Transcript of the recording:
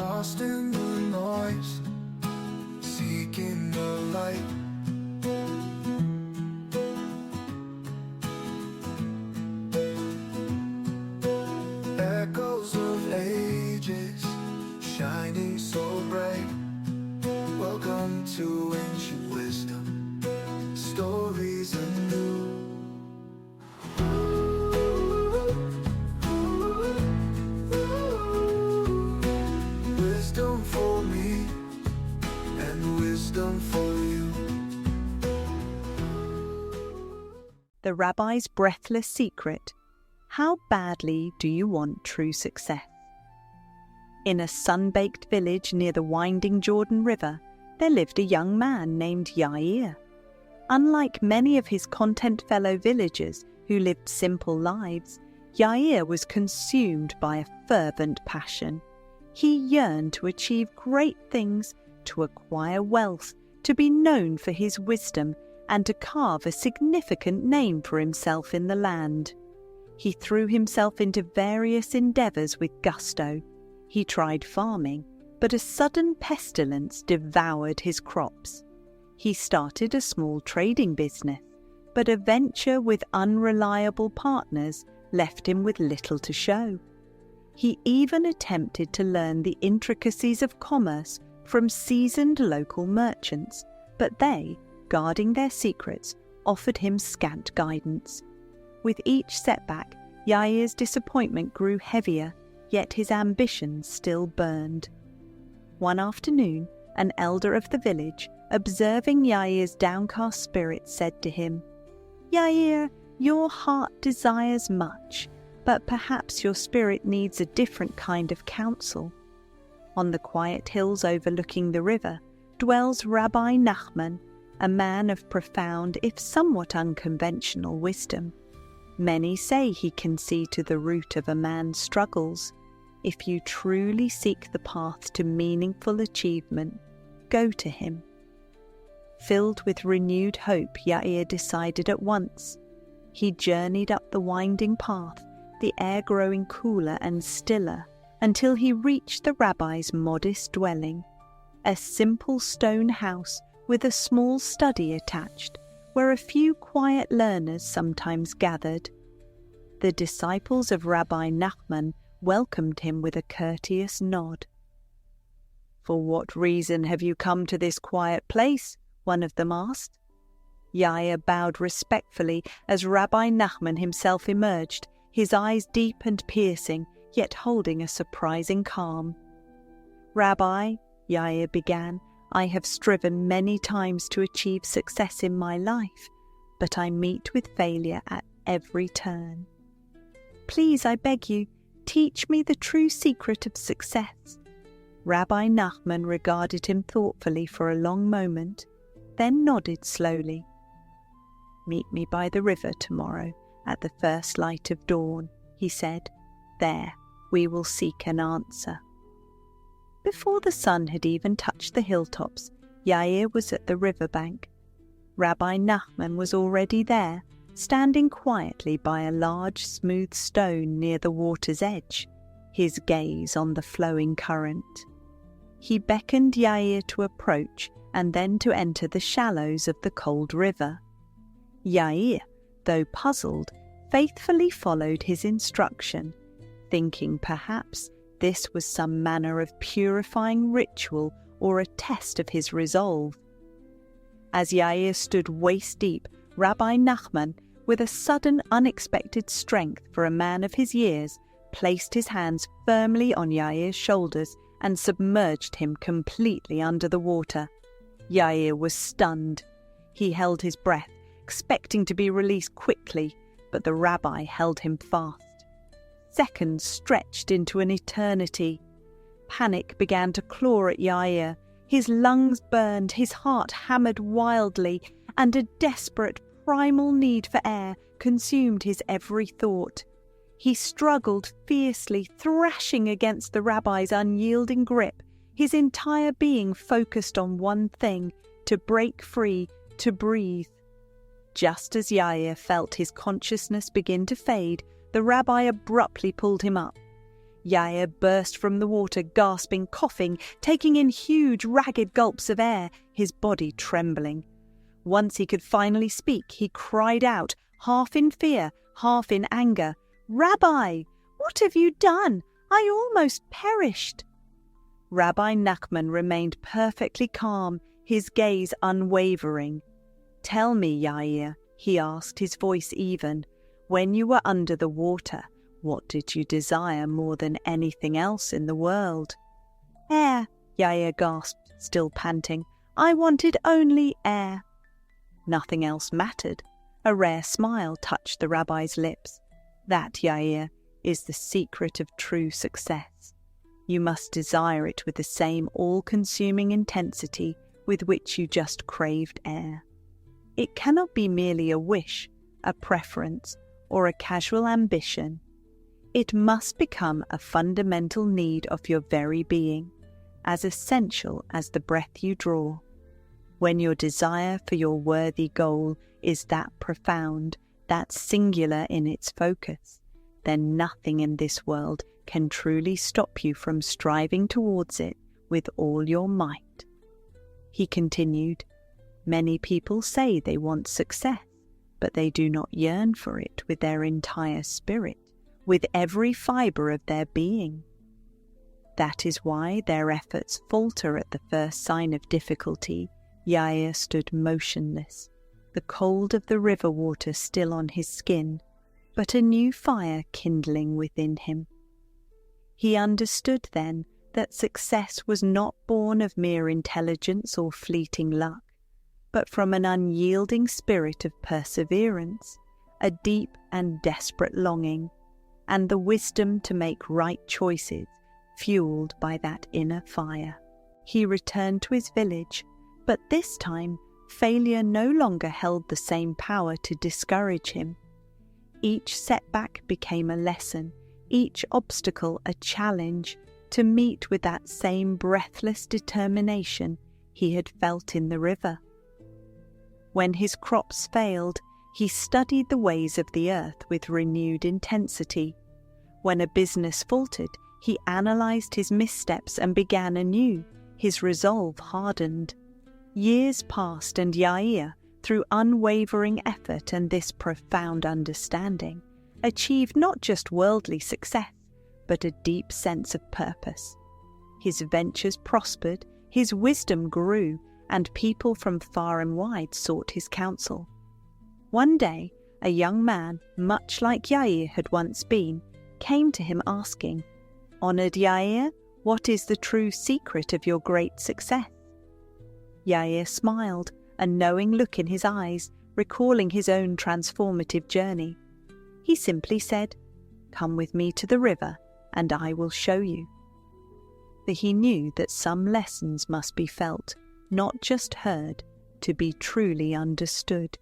lost in the noise, seeking the light. Echoes of ages, shining so bright. Welcome to ancient wisdom, stories anew. Wisdom for me and wisdom for you. The Rabbi's breathless secret. How badly do you want true success? In a sun-baked village near the winding Jordan River, there lived a young man named Yair. Unlike many of his content fellow villagers who lived simple lives, Yair was consumed by a fervent passion. He yearned to achieve great things, to acquire wealth, to be known for his wisdom, and to carve a significant name for himself in the land. He threw himself into various endeavours with gusto. He tried farming, but a sudden pestilence devoured his crops. He started a small trading business, but a venture with unreliable partners left him with little to show. He even attempted to learn the intricacies of commerce from seasoned local merchants, but they, guarding their secrets, offered him scant guidance. With each setback, Yair's disappointment grew heavier, yet his ambitions still burned. One afternoon, an elder of the village, observing Yair's downcast spirit, said to him, "Yair, your heart desires much, but perhaps your spirit needs a different kind of counsel. On the quiet hills overlooking the river dwells Rabbi Nachman, a man of profound, if somewhat unconventional wisdom. Many say he can see to the root of a man's struggles. If you truly seek the path to meaningful achievement, go to him." Filled with renewed hope, Yair decided at once. He journeyed up the winding path, the air growing cooler and stiller, until he reached the rabbi's modest dwelling, a simple stone house with a small study attached, where a few quiet learners sometimes gathered. The disciples of Rabbi Nachman welcomed him with a courteous nod. "For what reason have you come to this quiet place?" one of them asked. Yair bowed respectfully as Rabbi Nachman himself emerged, his eyes deep and piercing, yet holding a surprising calm. "Rabbi," Yair began, "I have striven many times to achieve success in my life, but I meet with failure at every turn. Please, I beg you, teach me the true secret of success." Rabbi Nachman regarded him thoughtfully for a long moment, then nodded slowly. "Meet me by the river tomorrow at the first light of dawn," he said. "There we will seek an answer." Before the sun had even touched the hilltops, Yair was at the riverbank. Rabbi Nachman was already there, standing quietly by a large smooth stone near the water's edge, his gaze on the flowing current. He beckoned Yair to approach and then to enter the shallows of the cold river. Yair, though puzzled, faithfully followed his instruction, thinking perhaps this was some manner of purifying ritual or a test of his resolve. As Yair stood waist-deep, Rabbi Nachman, with a sudden unexpected strength for a man of his years, placed his hands firmly on Yair's shoulders and submerged him completely under the water. Yair was stunned. He held his breath, expecting to be released quickly, but the rabbi held him fast. Seconds stretched into an eternity. Panic began to claw at Yair. His lungs burned, his heart hammered wildly, and a desperate, primal need for air consumed his every thought. He struggled fiercely, thrashing against the rabbi's unyielding grip, his entire being focused on one thing: to break free, to breathe. Just as Yair felt his consciousness begin to fade, the rabbi abruptly pulled him up. Yair burst from the water, gasping, coughing, taking in huge, ragged gulps of air, his body trembling. Once he could finally speak, he cried out, half in fear, half in anger, "Rabbi, what have you done? I almost perished." Rabbi Nachman remained perfectly calm, his gaze unwavering. "Tell me, Yair," he asked, his voice even, "when you were under the water, what did you desire more than anything else in the world?" "Air," Yair gasped, still panting. "I wanted only air." Nothing else mattered. A rare smile touched the rabbi's lips. "That, Yair, is the secret of true success. You must desire it with the same all-consuming intensity with which you just craved air. It cannot be merely a wish, a preference, or a casual ambition. It must become a fundamental need of your very being, as essential as the breath you draw. When your desire for your worthy goal is that profound, that singular in its focus, then nothing in this world can truly stop you from striving towards it with all your might." He continued, "Many people say they want success, but they do not yearn for it with their entire spirit, with every fibre of their being. That is why their efforts falter at the first sign of difficulty." Yair stood motionless, the cold of the river water still on his skin, but a new fire kindling within him. He understood then that success was not born of mere intelligence or fleeting luck, but from an unyielding spirit of perseverance, a deep and desperate longing, and the wisdom to make right choices fueled by that inner fire. He returned to his village, but this time failure no longer held the same power to discourage him. Each setback became a lesson, each obstacle a challenge to meet with that same breathless determination he had felt in the river. When his crops failed, he studied the ways of the earth with renewed intensity. When a business faltered, he analysed his missteps and began anew, his resolve hardened. Years passed, and Yair, through unwavering effort and this profound understanding, achieved not just worldly success, but a deep sense of purpose. His ventures prospered, his wisdom grew, and people from far and wide sought his counsel. One day, a young man, much like Yair had once been, came to him asking, "Honoured Yair, what is the true secret of your great success?" Yair smiled, a knowing look in his eyes, recalling his own transformative journey. He simply said, "Come with me to the river, and I will show you." For he knew that some lessons must be felt, not just heard, to be truly understood.